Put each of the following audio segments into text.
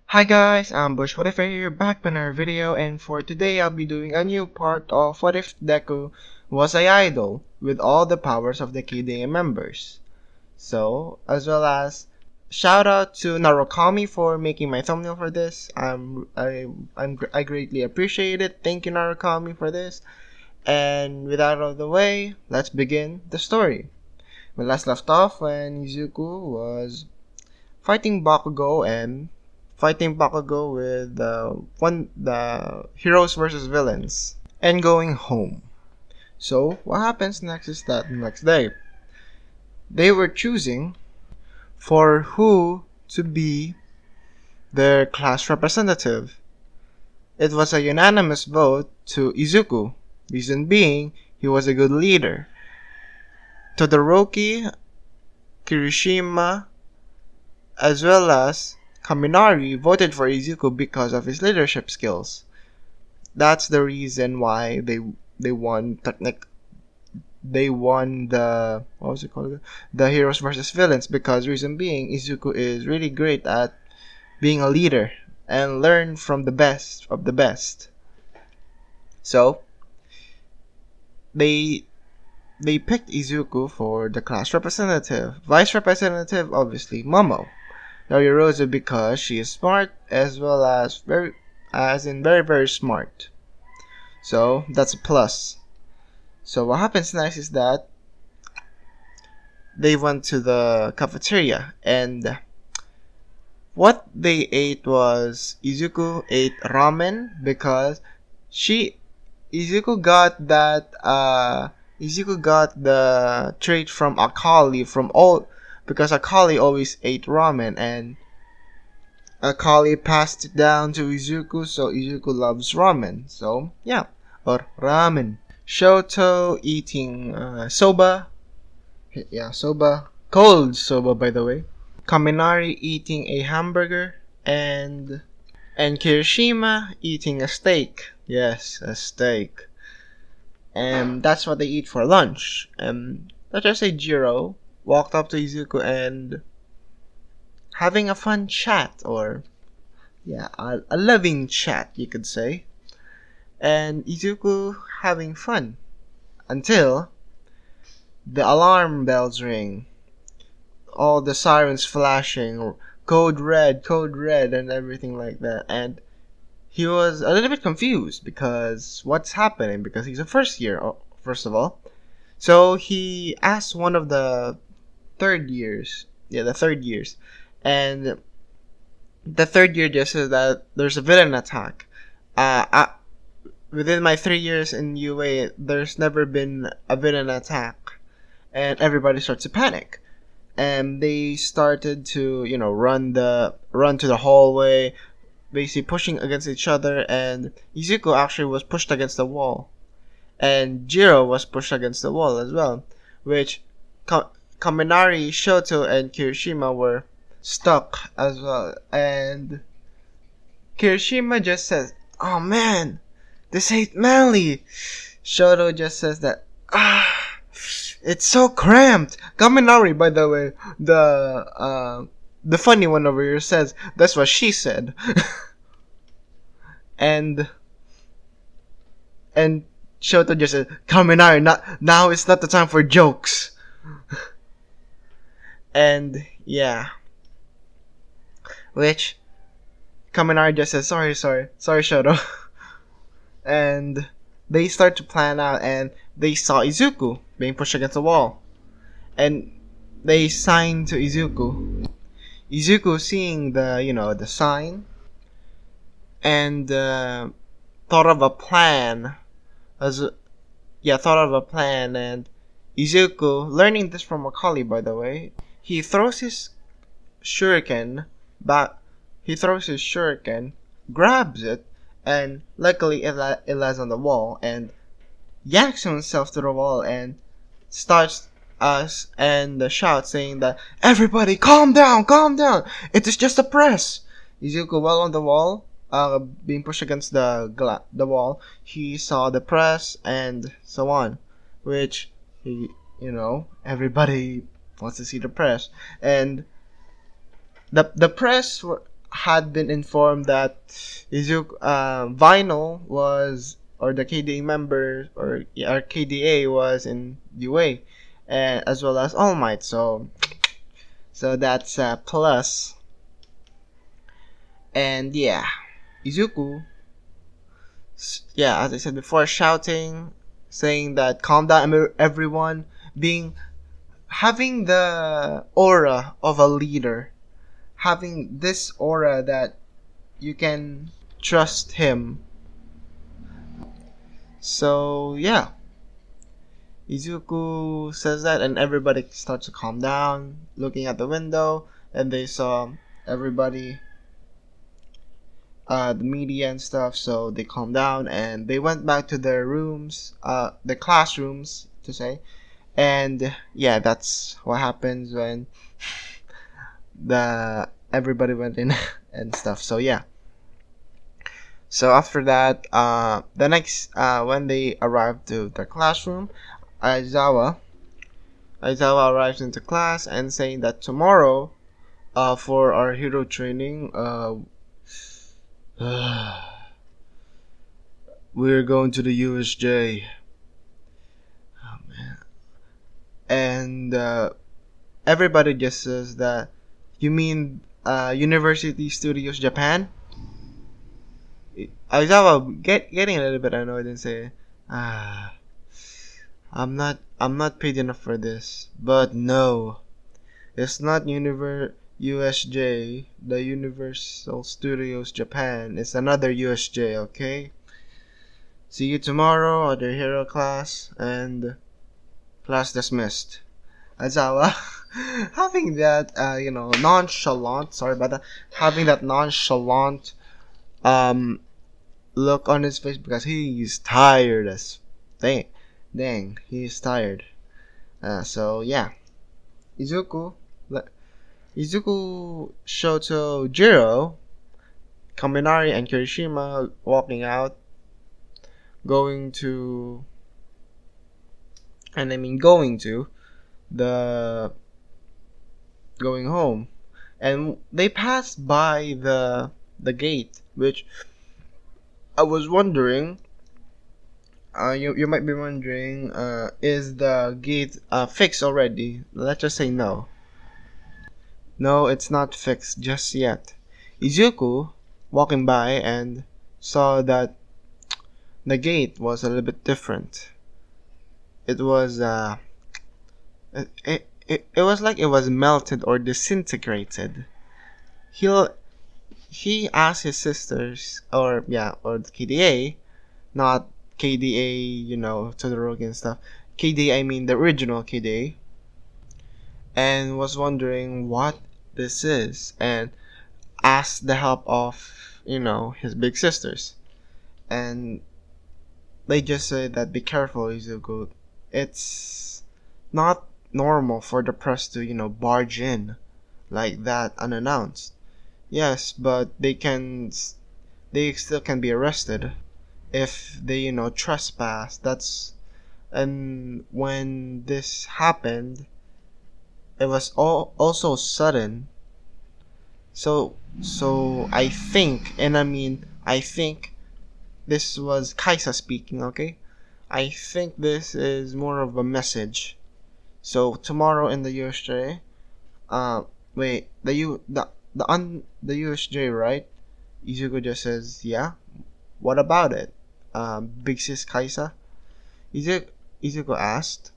Hi guys, I'm Bush. What if you're back with another video, and for today I'll be doing a new part of What If Deku Was a Idol with all the powers of the KDA members. So, as well as shout out to Narukami for making my thumbnail for this. I greatly appreciate it. Thank you Narukami for this. And with that out of the way, let's begin the story. We last left off when Izuku was fighting Bakugo and fighting Bakugo with the heroes versus villains and going home. So what happens next is that the next day they were choosing for who to be their class representative. It was a unanimous vote to Izuku, reason being he was a good leader. Todoroki, Kirishima, as well as Kaminari voted for Izuku because of his leadership skills. That's the reason why they won the what was it called? The heroes versus villains, because reason being Izuku is really great at being a leader and learn from the best of the best. So they picked Izuku for the class representative. Vice representative, obviously Momo. Yaoyorozu because she is smart as well as very very smart. So that's a plus. So what happens next is that they went to the cafeteria, and what they ate was Izuku ate ramen because Izuku got the trait from Akali because Akali always ate ramen, and Akali passed it down to Izuku, so Izuku loves ramen. So yeah, or ramen. Shoto eating soba. Yeah, soba. Cold soba, by the way. Kaminari eating a hamburger, and Kirishima eating a steak. Yes, a steak. And that's what they eat for lunch. Let's just say Jiro walked up to Izuku and having a fun chat, or a loving chat, you could say. And Izuku having fun until the alarm bells ring, all the sirens flashing, code red, and everything like that. And he was a little bit confused because what's happening, because he's a first year, first of all. So he asked one of the third years, and the third year just says that there's a villain attack. Within my 3 years in UA, there's never been a villain attack, and everybody starts to panic, and they started to run to the hallway, basically pushing against each other, and Izuku actually was pushed against the wall, and Jiro was pushed against the wall as well, which Kaminari, Shoto, and Kirishima were stuck as well. And Kirishima just says, "Oh man, this ain't manly." Shoto just says that, it's so cramped. Kaminari, by the way, the funny one over here, says that's what she said. and Shoto just said, "Kaminari, now it's not the time for jokes." And yeah, which Kaminari just says, sorry Shoto. And they start to plan out, and they saw Izuku being pushed against the wall, and they signed to Izuku. Izuku, seeing the sign, and thought of a plan, and Izuku, learning this from Akali, by the way, he throws his shuriken back. He throws his shuriken, grabs it, and luckily it lands on the wall, and yanks himself to the wall and starts and shouts saying that, "Everybody calm down, it is just a press." Izuku, while on the wall, being pushed against the wall, he saw the press and so on, which everybody wants to see the press, and the press had been informed that Vinyl was, or the KDA member, or KDA was in UA, and as well as All Might. So that's a plus. And yeah, Izuku, yeah, as I said before, shouting, saying that calm down everyone, being having the aura of a leader, having this aura that you can trust him. So yeah, Izuku says that, and everybody starts to calm down, looking at the window, and they saw everybody, the media and stuff. So they calmed down and they went back to their rooms, the classrooms to say. And yeah, that's what happens when the everybody went in and stuff. So yeah. So after that, the next when they arrived to the classroom, Aizawa Aizawa arrives into class and saying that tomorrow, for our hero training, we're going to the USJ. Oh man! And everybody just says that, you mean University Studios Japan? Aizawa getting a little bit annoyed and say, ah, I'm not paid enough for this. But no, it's not USJ, the Universal Studios Japan. It's another USJ, okay? See you tomorrow at your hero class, and class dismissed. Aizawa having that nonchalant, sorry about that, having that nonchalant um look on his face because he's tired as dang, he's tired. So yeah, Izuku, Shoto, Jiro, Kaminari, and Kirishima walking out, going to the going home, and they passed by the gate, which I was wondering. You might be wondering, is the gate fixed already? Let's just say no. No, it's not fixed just yet. Izuku walking by and saw that the gate was a little bit different. It was it was like it was melted or disintegrated. He asked his sisters, or the KDA, not KDA, Todoroki and stuff. KDA, I mean the original KDA, and was wondering what this is, and asked the help of his big sisters, and they just said that be careful, Izuku. It's not normal for the press to barge in like that unannounced. Yes, but they still can be arrested if they trespass. That's And when this happened, it was also sudden. So I think, and I think this was Kaisa speaking, okay? I think this is more of a message. So tomorrow in the USJ, wait, the USJ, right? Izuku just says, yeah. What about it? Big sis Kaisa? Izuku asked.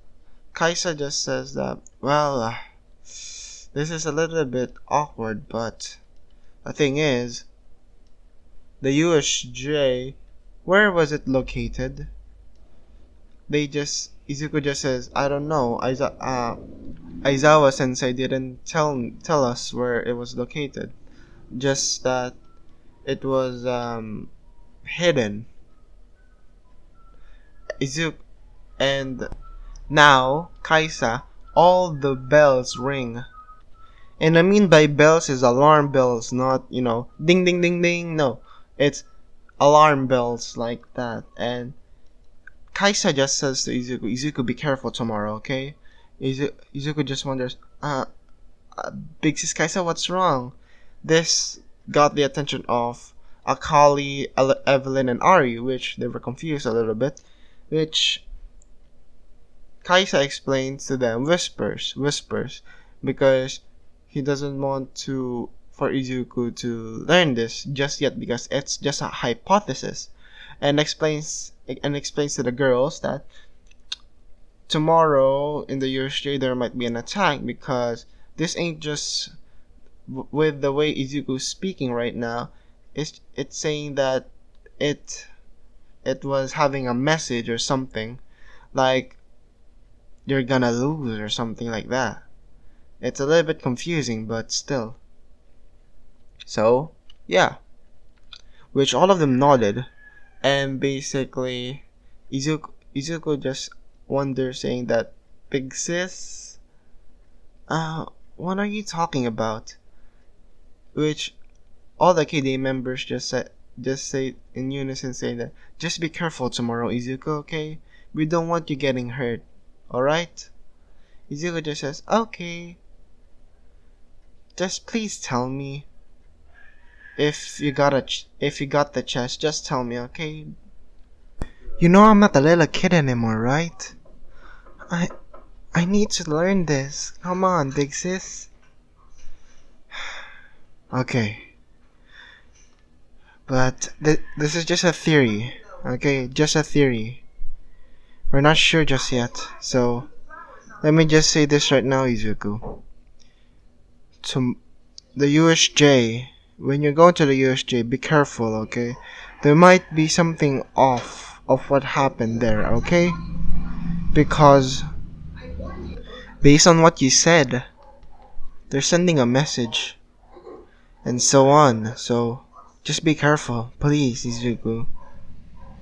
Kaisa just says that, well, this is a little bit awkward, but the thing is, the USJ, where was it located? Izuku just says, I don't know. Aizawa sensei didn't tell us where it was located. Just that it was hidden. Izuku, and now, Kaisa, all the bells ring. And I mean by bells is alarm bells, not, ding ding ding ding. No, it's alarm bells like that. And Kaisa just says to Izuku, be careful tomorrow, okay? Izuku just wonders, Big Sis Kaisa, what's wrong? This got the attention of Akali, Evelyn, and Ari, which they were confused a little bit, which Kaisa explains to them whispers, because he doesn't want to for Izuku to learn this just yet because it's just a hypothesis, and explains to the girls that tomorrow in the USJ there might be an attack because this ain't just with the way Izuku's speaking right now. It's saying that it it was having a message or something like you're gonna lose or something like that. It's a little bit confusing, but still. So, yeah. Which all of them nodded, and basically, Izuku just wonders, saying that, Big sis? What are you talking about? Which all the KDA members just say in unison, saying that, just be careful tomorrow, Izuku, okay? We don't want you getting hurt, alright? Izuku just says, okay. Just please tell me if you got the chance. Just tell me, okay? You know I'm not a little kid anymore, right? I I need to learn this. Come on, big sis. Okay, but this is just a theory. Okay, just a theory. We're not sure just yet. So let me just say this right now, Izuku. To the USJ, when you're going to the USJ, be careful, okay? There might be something off of what happened there, okay? Because based on what you said, they're sending a message and so on. So just be careful, please, Izuku.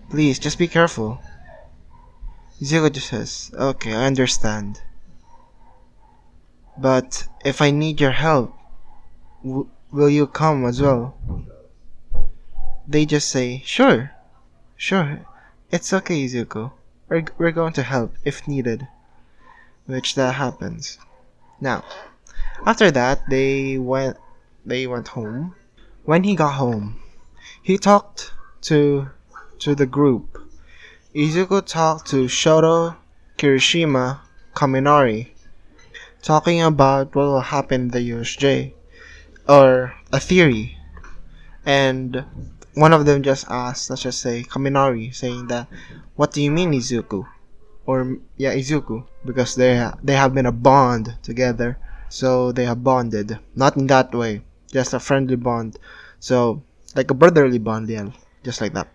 Please, just be careful. Izuku just says, okay, I understand. But if I need your help, will you come as well? They just say, sure, sure. It's okay, Izuku. We're going to help if needed. Which that happens. Now, after that, they went home. When he got home, he talked to the group. Izuku talked to Shoto, Kirishima, Kaminari, talking about what will happen in the USJ, or a theory. And one of them just asked, let's just say, Kaminari, saying that, what do you mean, Izuku? Or, yeah, Izuku, because they have been a bond together, so they have bonded. Not in that way, just a friendly bond. So, like a brotherly bond, yeah, just like that.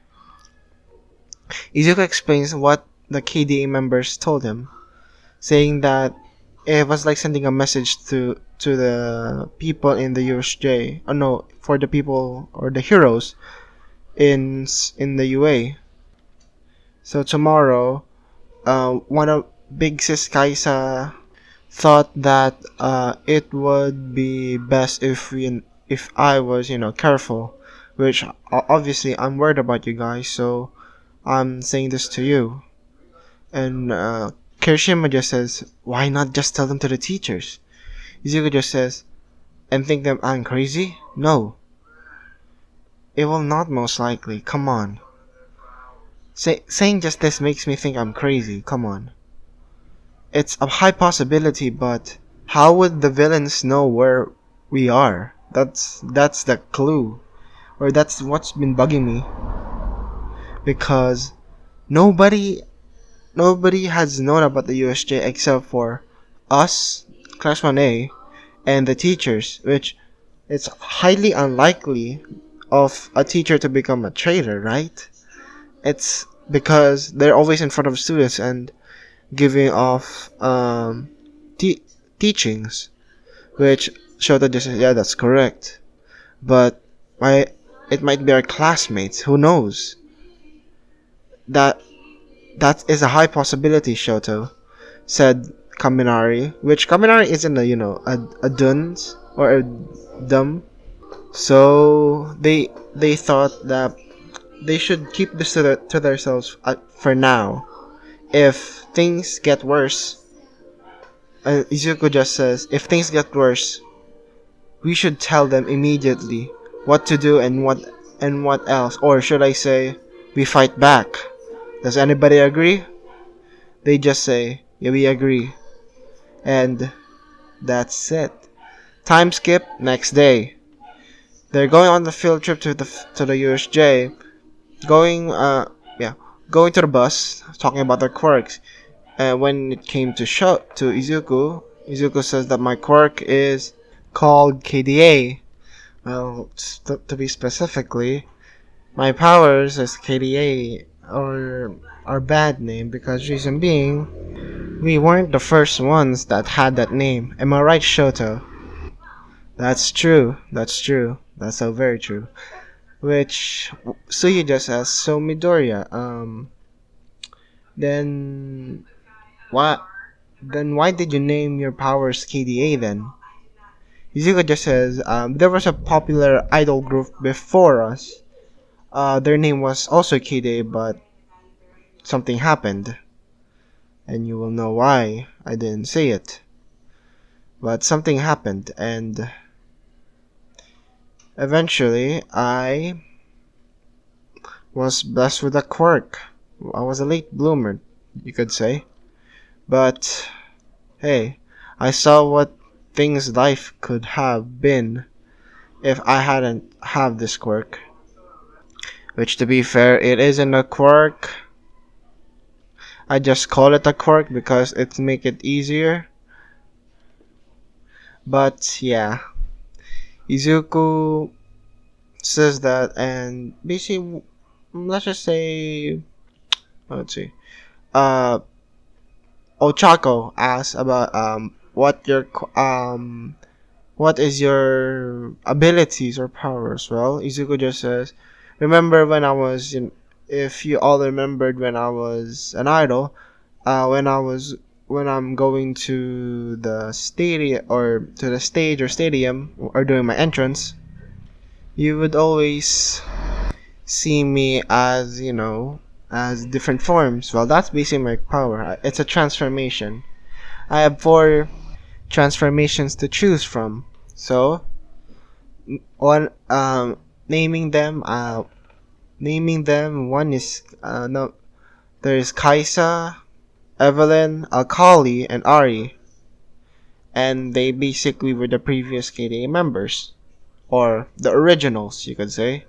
Izuku explains what the KDA members told him, saying that it was like sending a message to the people in the USJ. Oh no, for the people or the heroes in the UA. So tomorrow, one of Big Sis Kaisa thought that it would be best if I was careful, which obviously I'm worried about you guys, so I'm saying this to you. And Kirishima just says, why not just tell them to the teachers? Izuku just says, and think that I'm crazy? No. It will not, most likely. Come on. Saying just this makes me think I'm crazy. Come on. It's a high possibility, but how would the villains know where we are? That's the clue. Or that's what's been bugging me. Because nobody has known about the USJ except for us, Class 1A, and the teachers, which it's highly unlikely of a teacher to become a traitor, right? It's because they're always in front of students and giving off teachings, which Shota just says, yeah, that's correct. But it might be our classmates, who knows? That is a high possibility, Shoto, said Kaminari, which Kaminari isn't a dunce or a dumb. So they thought that they should keep this to themselves for now. If things get worse, Izuku just says, if things get worse, we should tell them immediately. what to do and what else, or should I say, we fight back. Does anybody agree? They just say, yeah, we agree, and that's it. Time skip. Next day, they're going on the field trip to the USJ, going yeah, going to the bus, talking about their quirks. And when it came to Izuku, Izuku says that my quirk is called KDA. Well, to be specifically, my powers as KDA are bad name because reason being, we weren't the first ones that had that name. Am I right, Shoto? That's true. That's true. That's so very true. Which Suyu just says, so Midoriya, then why why did you name your powers KDA then? Izuku just says, there was a popular idol group before us. Their name was also KDA, but something happened. And you will know why I didn't say it. But something happened, and eventually I was blessed with a quirk. I was a late bloomer, you could say. But hey, I saw what things life could have been if I hadn't have this quirk. Which, to be fair, it isn't a quirk. I just call it a quirk because it make it easier. But yeah, Izuku says that, and basically, let's just say, let's see, uh, Ochako asks about what is your abilities or powers? Well, Izuku just says, remember when I was in, if you all remembered when I was an idol, when I'm going to the stadium or to the stage or stadium or doing my entrance, you would always see me as, as different forms. Well, that's basically my power. It's a transformation. I have 4 transformations to choose from. So, one naming them. One is no. There's Kaisa, Evelyn, Akali, and Ari, and they basically were the previous KDA members, or the originals, you could say.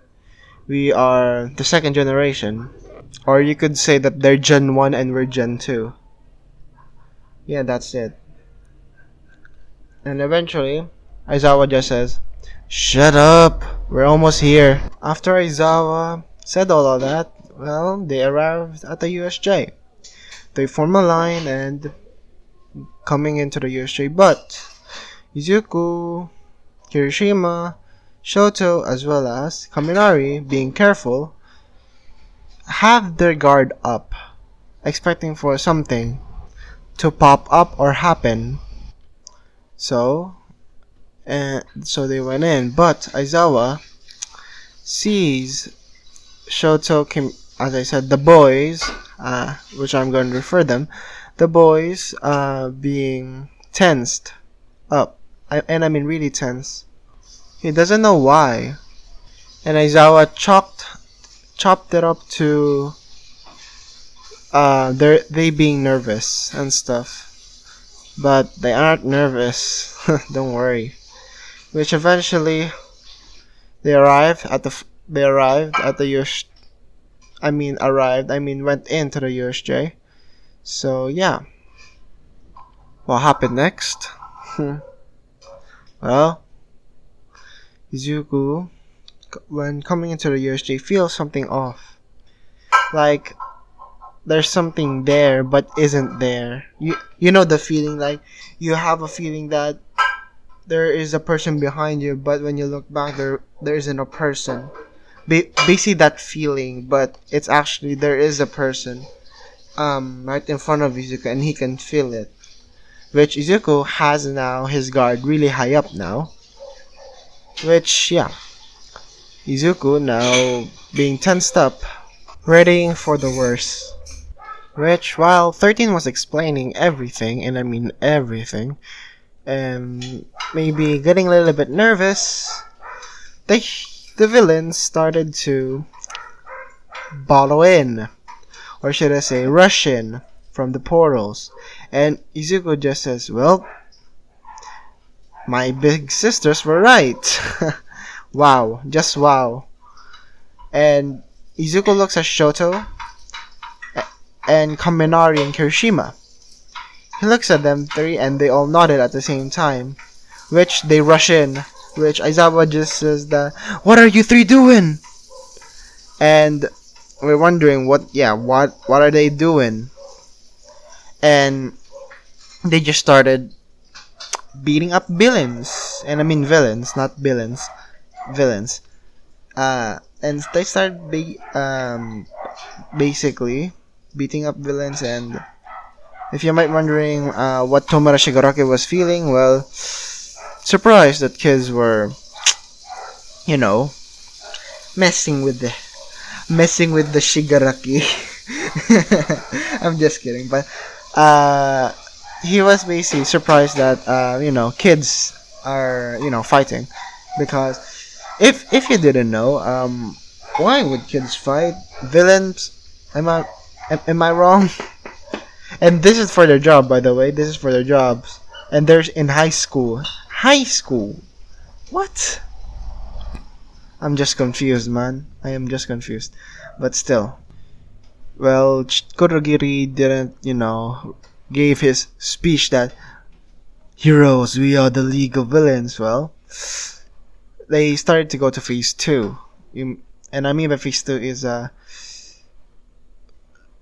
We are the second generation, or you could say that they're Gen 1 and we're Gen 2. Yeah, that's it. And eventually, Aizawa just says, shut up, we're almost here. After Aizawa said all of that, well, they arrived at the USJ. They form a line and coming into the USJ, but Izuku, Kirishima, Shoto, as well as Kaminari, being careful, have their guard up, expecting for something to pop up or happen. So they went in, but Aizawa sees Shoto, as I said, the boys, which I'm going to refer them, the boys being tensed up, and I mean really tense. He doesn't know why, and Aizawa chopped it up to they being nervous and stuff. But they aren't nervous. Don't worry. Which eventually they arrived at the went into the USJ. So yeah. What happened next? Well, Izuku, when coming into the USJ, feels something off. Like there's something there but isn't there. You know the feeling, like you have a feeling that there is a person behind you, but when you look back, there isn't a person. Basically that feeling, but it's actually there is a person right in front of Izuku and he can feel it. Which Izuku has now his guard really high up now. Which yeah, Izuku now being tensed up, readying for the worst. Which, while 13 was explaining everything, and I mean everything, and maybe getting a little bit nervous, the villains started to bottle in, or should I say, rush in from the portals. And Izuku just says, well, my big sisters were right. Wow, just wow. And Izuku looks at Shoto and Kaminari and Kirishima. He looks at them three and they all nodded at the same time, which they rush in, which Aizawa just says that, what are you three doing? And we're wondering what are they doing? And they just started beating up villains. And I mean villains, not villains. Villains. And they started basically beating up villains. And if you might wondering what Tomura Shigaraki was feeling, well, surprised that kids were, messing with the Shigaraki. I'm just kidding, but he was basically surprised that kids are fighting, because if you didn't know, why would kids fight villains? Am I wrong? And this is for their job, by the way. This is for their jobs, and they're in high school. High school, what? I'm just confused, man. I am just confused, but still. Well, Kurogiri didn't, gave his speech that heroes, we are the League of Villains. Well, they started to go to phase 2. And I mean by phase 2 is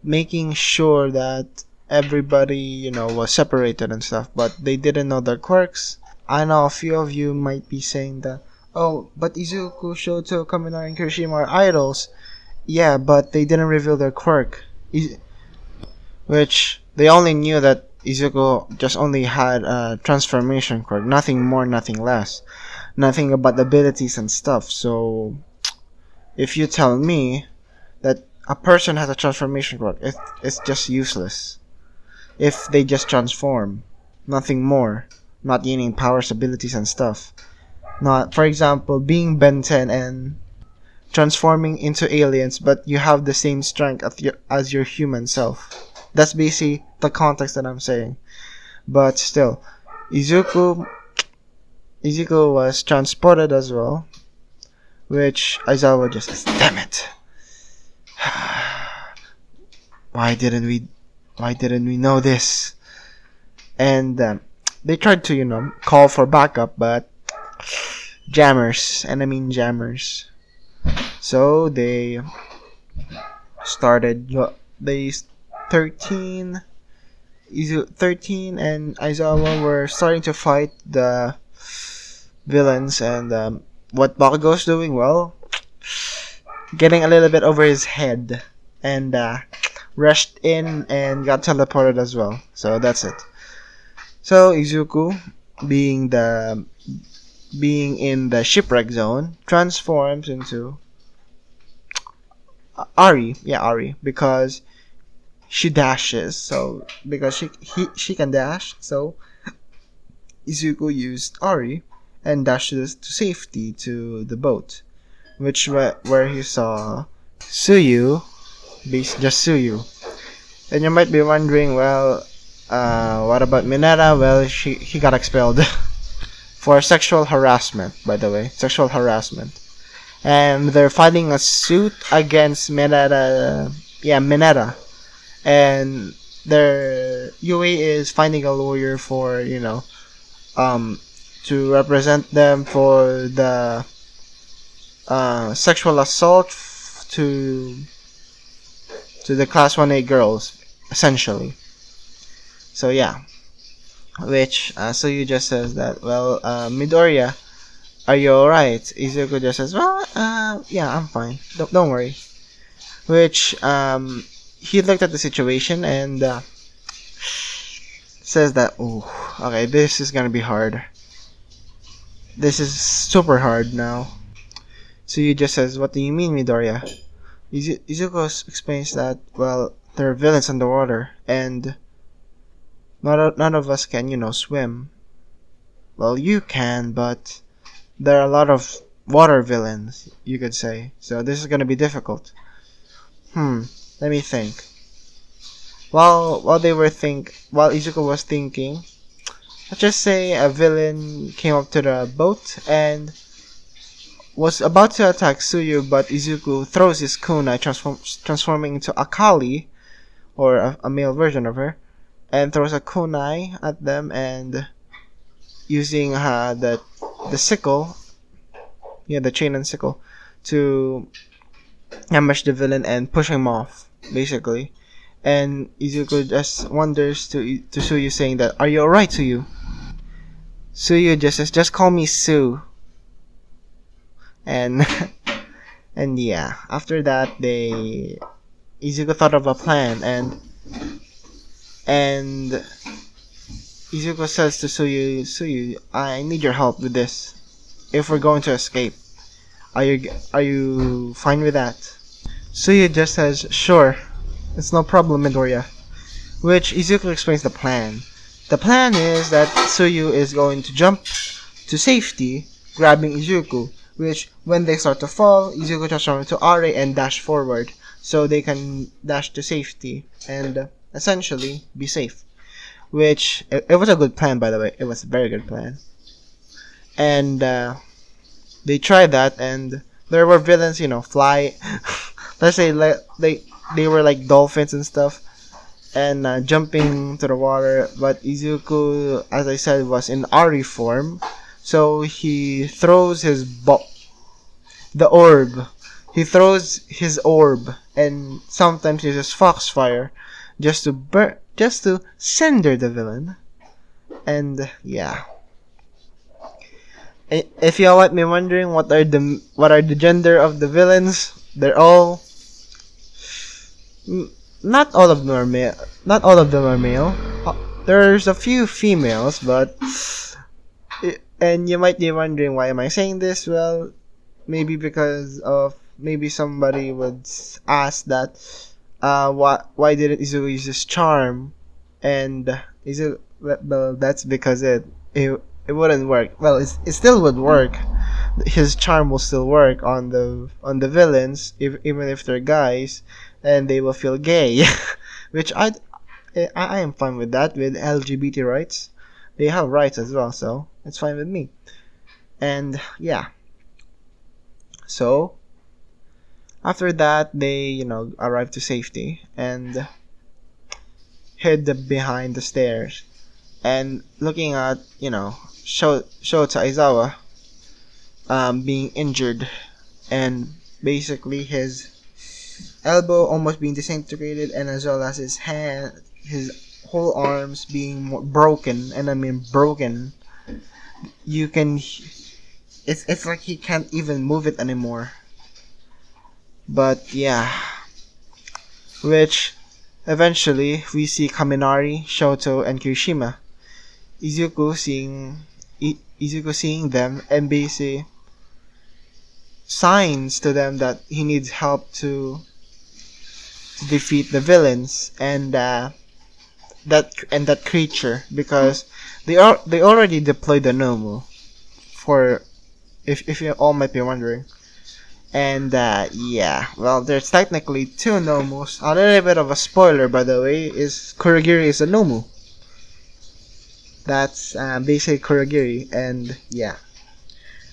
making sure that everybody, was separated and stuff, but they didn't know their quirks. I know a few of you might be saying that, oh, but Izuku, Shoto, Kaminari, and Kirishima are idols. Yeah, but they didn't reveal their quirk. Which, they only knew that Izuku just only had a transformation quirk. Nothing more, nothing less. Nothing about abilities and stuff. So, if you tell me that a person has a transformation quirk, it's just useless. If they just transform. Nothing more. Not gaining powers, abilities, and stuff. Not, for example, being Ben 10 and transforming into aliens, but you have the same strength as your human self. That's basically the context that I'm saying. But still, Izuku was transported as well, which Aizawa just says, damn it. Why didn't we know this? And they tried to, call for backup, but jammers, and I mean jammers. So they started. 13 and Aizawa were starting to fight the villains, and what Bakugo's doing? Well, getting a little bit over his head, and rushed in and got teleported as well. So that's it. So Izuku, being in the shipwreck zone, transforms into Ari, because she dashes. So because she can dash, so Izuku used Ari and dashes to safety to the boat, which where he saw Suyu, just Suyu. And you might be wondering, well, what about Mineta? Well, he got expelled for sexual harassment. By the way, sexual harassment. And they're filing a suit against Mineta. Mineta. And their UA is finding a lawyer for, to represent them for the sexual assault to the class 1A girls, essentially. So yeah. Which, so you just says that, well, Midoriya, are you alright? Izuku just says, well, yeah, I'm fine. Don't worry. Which, he looked at the situation and says that, oh, okay, this is gonna be hard. This is super hard now. So you just says, what do you mean, Midoriya? Izuku explains that, well, there are villains underwater, and none of us can, swim. Well, you can, but there are a lot of water villains, you could say. So this is gonna be difficult. Let me think. While Izuku was thinking, let's just say a villain came up to the boat and was about to attack Suyu, but Izuku throws his kunai, transforming into Akali, or a male version of her, and throws a kunai at them, and using the sickle, the chain and sickle, to ambush the villain and push him off, basically. And Izuku just wonders to Suyu, saying that, "Are you alright, Suyu?" Suyu just says, "Just call me Sue." And and yeah, after that Izuku thought of a plan, and Izuku says to Suyu, "I need your help with this. If we're going to escape, are you fine with that?" Suyu just says, "Sure, it's no problem, Midoriya." Which Izuku explains the plan. The plan is that Suyu is going to jump to safety, grabbing Izuku, which when they start to fall, Izuku transforms into Are and dash forward, so they can dash to safety and essentially be safe. Which it was a good plan, by the way. It was a very good plan. And they tried that, and there were villains, fly. Let's say like they were like dolphins and stuff, and jumping to the water. But Izuku, as I said, was in Ari form, so he throws the orb. He throws his orb, and sometimes uses foxfire, just to cinder the villain. And yeah, if you all might be wondering what are the gender of the villains, they're all not all of them are male. Not all of them are male. There's a few females, but and you might be wondering, why am I saying this? Well, maybe because of maybe somebody would ask that why didn't Izuku use his charm, and Izuku, well, that's because it wouldn't work. Well, it still would work. His charm will still work on the villains, even if they're guys, and they will feel gay, which I am fine with that. With LGBT rights, they have rights as well, so it's fine with me. And yeah, so after that, they arrive to safety and hid behind the stairs, and looking at Shota Aizawa being injured, and basically his elbow almost being disintegrated, and as well as his whole arms being broken, and I mean broken. You can, it's like he can't even move it anymore. But yeah, which eventually we see Kaminari, Shoto, and Kirishima. Izuku seeing them, and basically signs to them that he needs help to defeat the villains and that creature, because they already deployed the Nomu, for if you all might be wondering. And yeah, well, there's technically two Nomus. A little bit of a spoiler, by the way, is Kurogiri is a Nomu. That's basically Kurogiri, and yeah.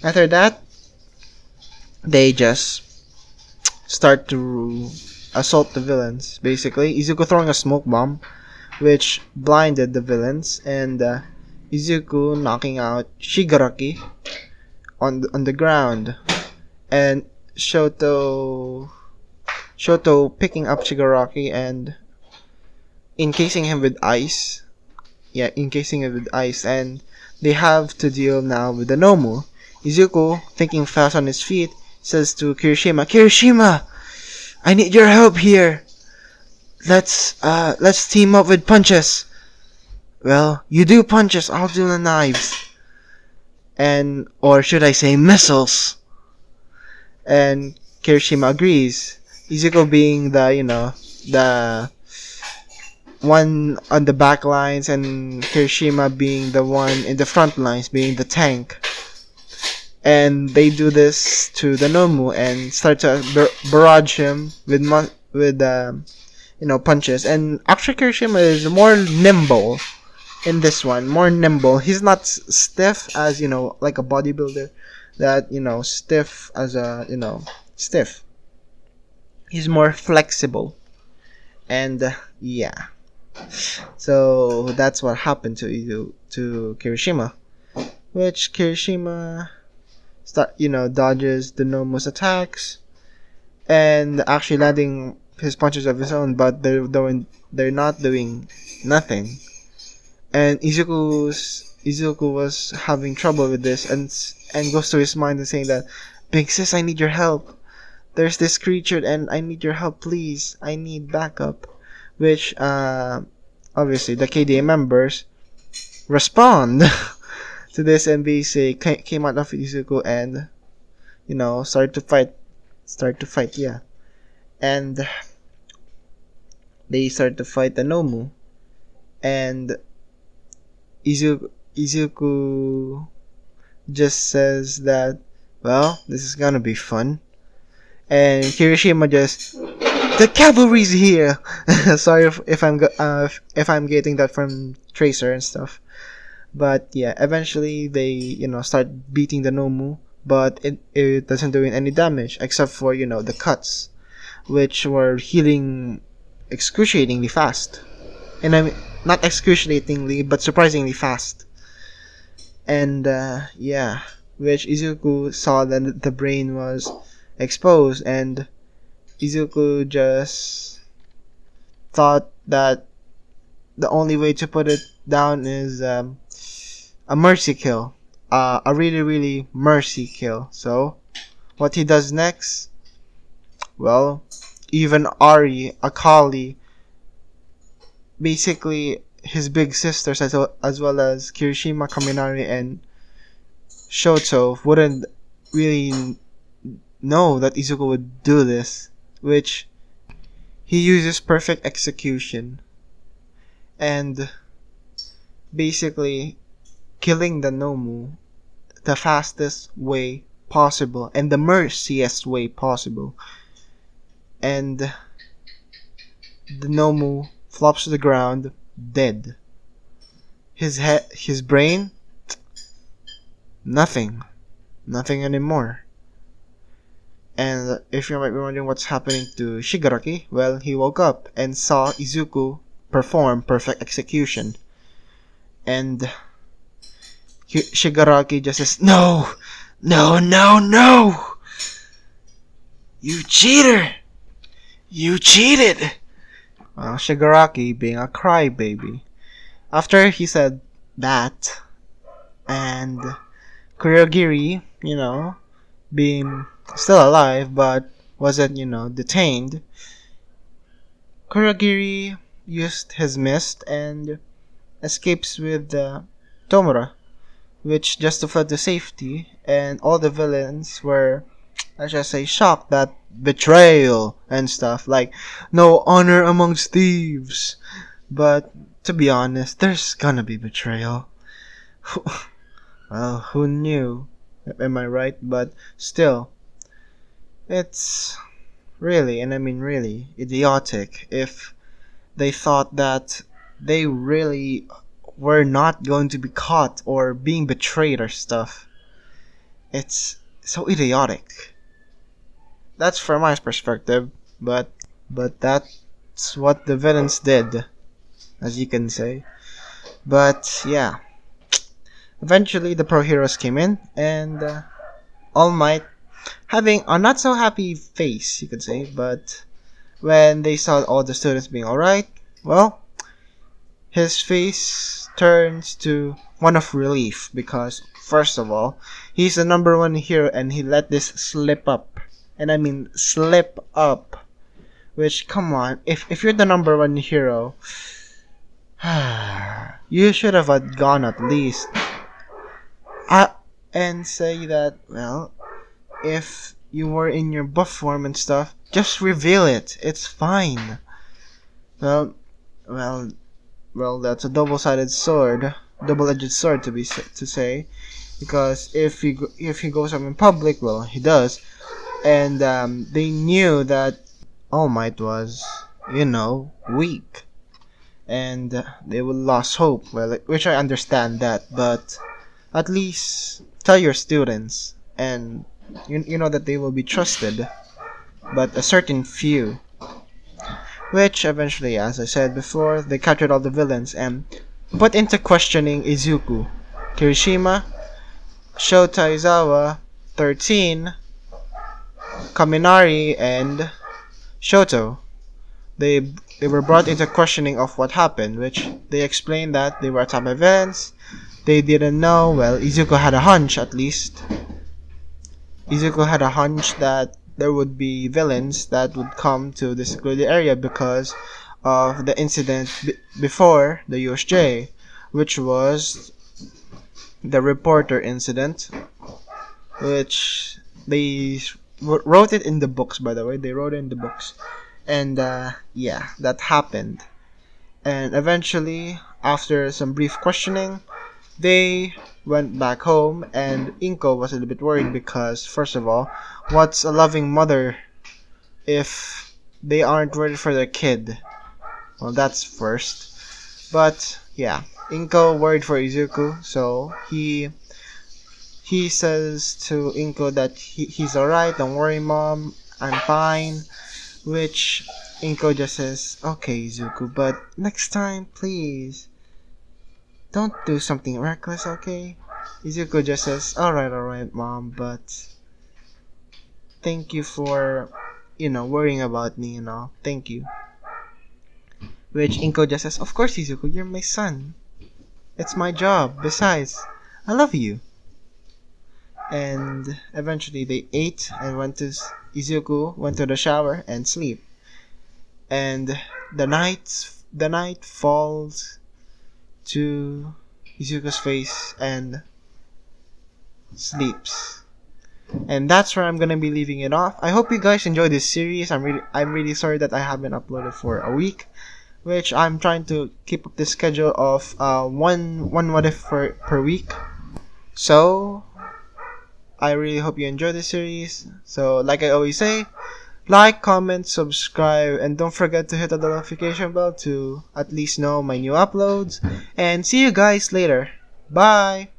After that, they just start to assault the villains. Basically, Izuku throwing a smoke bomb, which blinded the villains, and Izuku knocking out Shigaraki on the ground, and Shoto picking up Shigaraki and encasing him with ice. Yeah, encasing him with ice, and they have to deal now with the Nomu. Izuku, thinking fast on his feet, says to Kirishima, I need your help here. Let's team up with punches. Well, you do punches, I'll do the knives. Or should I say missiles? And Kirishima agrees. Izuku being the one on the back lines, and Kirishima being the one in the front lines, being the tank. and they do this to the Nomu and start to barrage him with punches. And actually, Kirishima is more nimble in this one, more nimble. He's not stiff as like a bodybuilder, that stiff as a stiff. He's more flexible, and yeah. So that's what happened to Kirishima, which Kirishima dodges the Nomu's attacks and actually landing his punches of his own, but they're not doing nothing. And Izuku was having trouble with this, and goes to his mind and saying that, "Big sis, I need your help. There's this creature and I need your help, please. I need backup." Which obviously the KDA members respond to this, and basically came out of Izuku and start to fight, yeah. And they start to fight the Nomu, and Izuku just says that, well, this is gonna be fun. And Kirishima just, "The cavalry's here." Sorry if I'm getting that from Tracer and stuff. But yeah, eventually they start beating the Nomu, but it doesn't do any damage except for the cuts, which were healing excruciatingly fast. And I mean, not excruciatingly, but surprisingly fast. And yeah, which Izuku saw that the brain was exposed, and Izuku just thought that the only way to put it down is a mercy kill, a really, really mercy kill. So what he does next, well, even Ari, Akali, basically his big sisters, as well as Kirishima, Kaminari, and Shoto, wouldn't really know that Izuku would do this, which he uses perfect execution and basically killing the Nomu the fastest way possible and the merciest way possible. And the Nomu flops to the ground dead. His brain, nothing anymore. And if you might be wondering what's happening to Shigaraki, well, he woke up and saw Izuku perform perfect execution. And Shigaraki just says, "No! No, no, no! You cheater! You cheated!" Well, Shigaraki being a crybaby. After he said that, and Kurogiri, being still alive but wasn't, detained, Kurogiri used his mist and escapes with Tomura, which just to flood to safety, and all the villains were, let's just say, shocked that betrayal and stuff, like, no honor amongst thieves. But to be honest, there's gonna be betrayal. Well, who knew? Am I right? But still, it's really, and I mean really, idiotic if they thought that they really were not going to be caught or being betrayed or stuff. It's so idiotic. That's from my perspective, but that's what the villains did, as you can say. But yeah, eventually the pro heroes came in, and All Might, having a not so happy face, you could say, but when they saw all the students being alright, well, his face turns to one of relief, because first of all, he's the number one hero and he let this slip up. And I mean slip up. Which, come on, if you're the number one hero, you should have gone at least. And say that, well, if you were in your buff form and stuff, just reveal it. It's fine. Well, that's a double-edged sword to say. because if he goes up in public, well, he does, and they knew that All Might was, weak, and they will lost hope. Well, which I understand that, but at least tell your students, and you know that they will be trusted, but a certain few. Which eventually, as I said before, they captured all the villains and put into questioning Izuku, Kirishima, Shota Izawa, 13, Kaminari, and Shoto. They they were brought into questioning of what happened, which they explained that they were attacked by villains. They didn't know. Well, Izuku had a hunch, at least. Izuku had a hunch that there would be villains that would come to this secluded area because of the incident before the USJ, which was the reporter incident, which they wrote it in the books, by the way. They wrote it in the books. And yeah, that happened. And eventually, after some brief questioning, they went back home, and Inko was a little bit worried because, first of all, what's a loving mother if they aren't ready for their kid? Well, that's first. But yeah, Inko worried for Izuku, so he says to Inko that he's alright, don't worry, mom, I'm fine. Which Inko just says, okay, Izuku, but next time, please, don't do something reckless, okay? Izuku just says, alright, mom, but thank you for, worrying about me, thank you. Which Inko just says, of course, Izuku, you're my son. It's my job. Besides, I love you. And eventually they ate and Izuku went to the shower and sleep. And the night falls to Izuku's face and sleeps. And that's where I'm gonna be leaving it off. I hope you guys enjoyed this series. I'm really sorry that I haven't uploaded for a week, which I'm trying to keep up the schedule of one what if per week. So I really hope you enjoy this series. So like I always say, like, comment, subscribe, and don't forget to hit the notification bell to at least know my new uploads. And see you guys later. Bye!